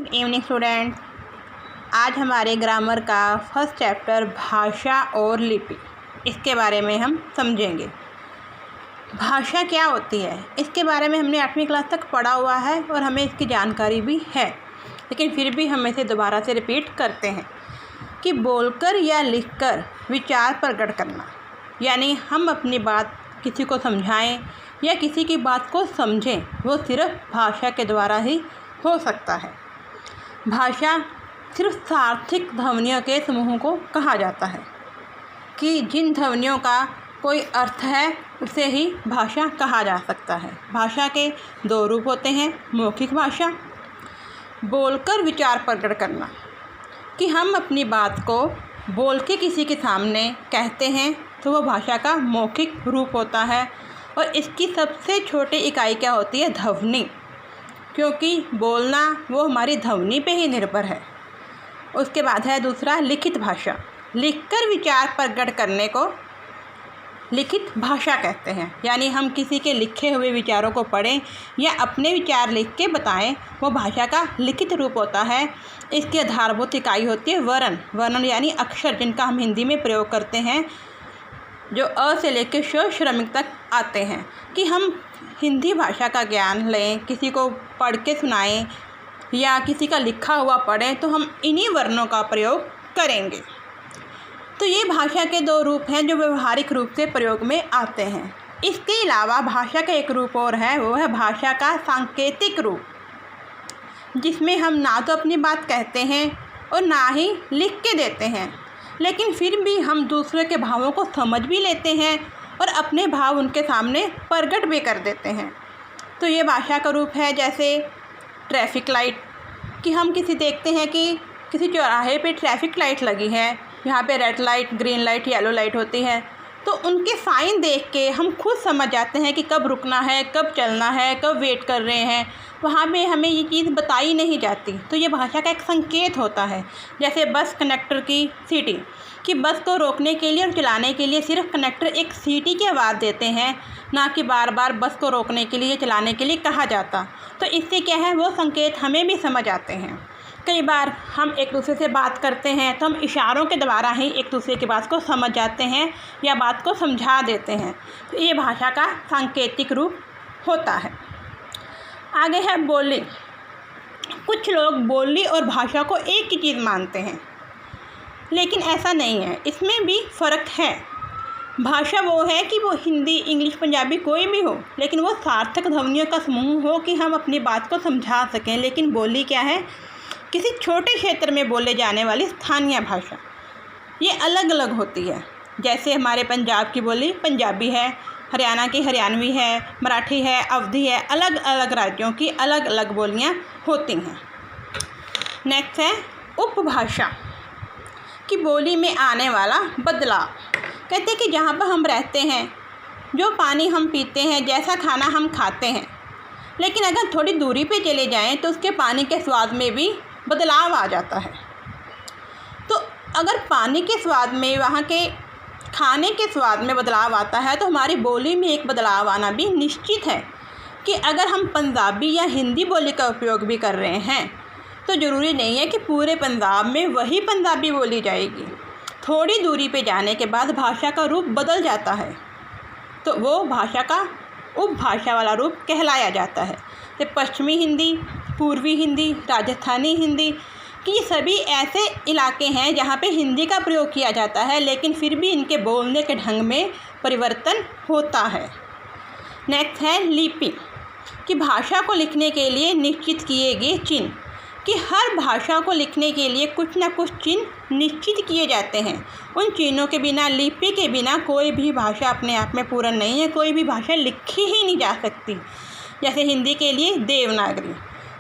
Good evening student. आज हमारे grammar का फर्स्ट चैप्टर भाषा और लिपि, इसके बारे में हम समझेंगे। भाषा क्या होती है इसके बारे में हमने 8वीं क्लास तक पढ़ा हुआ है और हमें इसकी जानकारी भी है, लेकिन फिर भी हम इसे दोबारा से रिपीट करते हैं कि बोलकर या लिखकर विचार प्रकट करना, यानी हम अपनी बात किसी को समझाएं या किसी की बात को समझें, वो सिर्फ भाषा के द्वारा ही हो सकता है। भाषा सिर्फ सार्थक ध्वनियों के समूह को कहा जाता है कि जिन ध्वनियों का कोई अर्थ है उसे ही भाषा कहा जा सकता है। भाषा के 2 रूप होते हैं, मौखिक भाषा, बोलकर विचार प्रकट करना, कि हम अपनी बात को बोल के किसी के सामने कहते हैं तो वह भाषा का मौखिक रूप होता है। और इसकी सबसे छोटी इकाई क्या होती है? ध्वनि, क्योंकि बोलना वो हमारी ध्वनि पे ही निर्भर है। उसके बाद है दूसरा लिखित भाषा। लिखकर विचार प्रकट करने को लिखित भाषा कहते हैं, यानी हम किसी के लिखे हुए विचारों को पढ़ें या अपने विचार लिख के बताएं, वो भाषा का लिखित रूप होता है। इसकी आधारभूत इकाई होती है वर्ण। वर्ण यानी अक्षर, जिनका हम हिंदी में प्रयोग करते हैं, जो अ से लेकर श श्रमिक तक आते हैं। कि हम हिंदी भाषा का ज्ञान लें, किसी को पढ़ के सुनाएं या किसी का लिखा हुआ पढ़ें, तो हम इन्हीं वर्णों का प्रयोग करेंगे। तो ये भाषा के 2 रूप हैं जो व्यवहारिक रूप से प्रयोग में आते हैं। इसके अलावा भाषा का एक रूप और है, वो है भाषा का सांकेतिक रूप, जिसमें हम ना तो अपनी बात कहते हैं और ना ही लिख के देते हैं, लेकिन फिर भी हम दूसरे के भावों को समझ भी लेते हैं और अपने भाव उनके सामने प्रकट भी कर देते हैं। तो ये भाषा का रूप है। जैसे ट्रैफिक लाइट, कि हम देखते हैं कि किसी चौराहे पे ट्रैफिक लाइट लगी है, यहाँ पे red light, green light, yellow light होती है, तो उनके साइन देख के हम खुद समझ जाते हैं कि कब रुकना है, कब चलना है, कब वेट कर रहे हैं। वहाँ में हमें ये चीज़ बताई नहीं जाती, तो ये भाषा का एक संकेत होता है। जैसे बस कंडक्टर की सीटी, कि बस को रोकने के लिए और चलाने के लिए सिर्फ कंडक्टर एक सीटी की आवाज़ देते हैं, ना कि बार बार बस को रोकने के लिए, चलाने के लिए कहा जाता। तो इससे क्या है, वो संकेत हमें भी समझ आते हैं। कई बार हम एक दूसरे से बात करते हैं तो हम इशारों के द्वारा ही एक दूसरे की बात को समझ जाते हैं या बात को समझा देते हैं। तो ये भाषा का सांकेतिक रूप होता है। आगे है बोली। कुछ लोग बोली और भाषा को एक ही चीज़ मानते हैं, लेकिन ऐसा नहीं है, इसमें भी फ़र्क है। भाषा वो है कि वो हिंदी, इंग्लिश, पंजाबी कोई भी हो, लेकिन वो सार्थक ध्वनियों का समूह हो कि हम अपनी बात को समझा सकें। लेकिन बोली क्या है? किसी छोटे क्षेत्र में बोले जाने वाली स्थानीय भाषा, ये अलग अलग होती है। जैसे हमारे पंजाब की बोली पंजाबी है, हरियाणा की हरियाणवी है, मराठी है, अवधी है, अलग अलग राज्यों की अलग अलग बोलियां होती हैं। नेक्स्ट है उपभाषा, कि बोली में आने वाला बदलाव। कहते हैं कि जहाँ पर हम रहते हैं, जो पानी हम पीते हैं, जैसा खाना हम खाते हैं, लेकिन अगर थोड़ी दूरी पे चले जाएं तो उसके पानी के स्वाद में भी बदलाव आ जाता है। तो अगर पानी के स्वाद में, वहाँ के खाने के स्वाद में बदलाव आता है, तो हमारी बोली में एक बदलाव आना भी निश्चित है। कि अगर हम पंजाबी या हिंदी बोली का उपयोग भी कर रहे हैं, तो ज़रूरी नहीं है कि पूरे पंजाब में वही पंजाबी बोली जाएगी। थोड़ी दूरी पे जाने के बाद भाषा का रूप बदल जाता है, तो वो भाषा का उपभाषा वाला रूप कहलाया जाता है। तो पश्चिमी हिंदी, पूर्वी हिंदी, राजस्थानी हिंदी, कि ये सभी ऐसे इलाके हैं जहाँ पे हिंदी का प्रयोग किया जाता है, लेकिन फिर भी इनके बोलने के ढंग में परिवर्तन होता है। नेक्स्ट है लिपि, कि भाषा को लिखने के लिए निश्चित किए गए चिन्ह, कि हर भाषा को लिखने के लिए कुछ ना कुछ चिन्ह निश्चित किए जाते हैं। उन चिन्हों के बिना, लिपि के बिना कोई भी भाषा अपने आप में पूर्ण नहीं है, कोई भी भाषा लिखी ही नहीं जा सकती। जैसे हिंदी के लिए देवनागरी,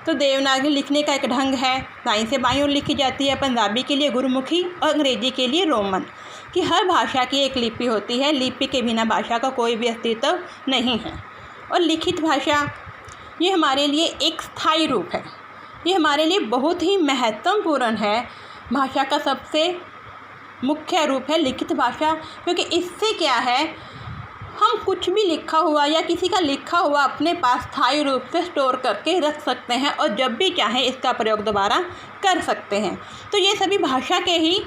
तो देवनागरी लिखने का एक ढंग है, दाईं से बाईं ओर लिखी जाती है। पंजाबी के लिए गुरमुखी और अंग्रेजी के लिए रोमन, कि हर भाषा की एक लिपि होती है, लिपि के बिना भाषा का कोई भी अस्तित्व नहीं है। और लिखित भाषा, ये हमारे लिए एक स्थायी रूप है, ये हमारे लिए बहुत ही महत्वपूर्ण है। भाषा का सबसे मुख्य रूप है लिखित भाषा, क्योंकि इससे क्या है, हम कुछ भी लिखा हुआ या किसी का लिखा हुआ अपने पास स्थायी रूप से स्टोर करके रख सकते हैं और जब भी चाहें इसका प्रयोग दोबारा कर सकते हैं। तो ये सभी भाषा के ही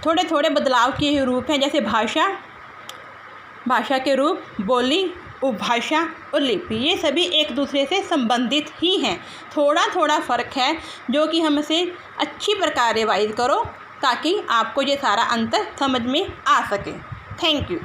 थोड़े थोड़े बदलाव के ही रूप हैं, जैसे भाषा के रूप, बोली, उपभाषा और लिपि, ये सभी एक दूसरे से संबंधित ही हैं। थोड़ा थोड़ा फ़र्क है जो कि हम इसे अच्छी प्रकार रिवाइज करो ताकि आपको ये सारा अंतर समझ में आ सके। Thank you.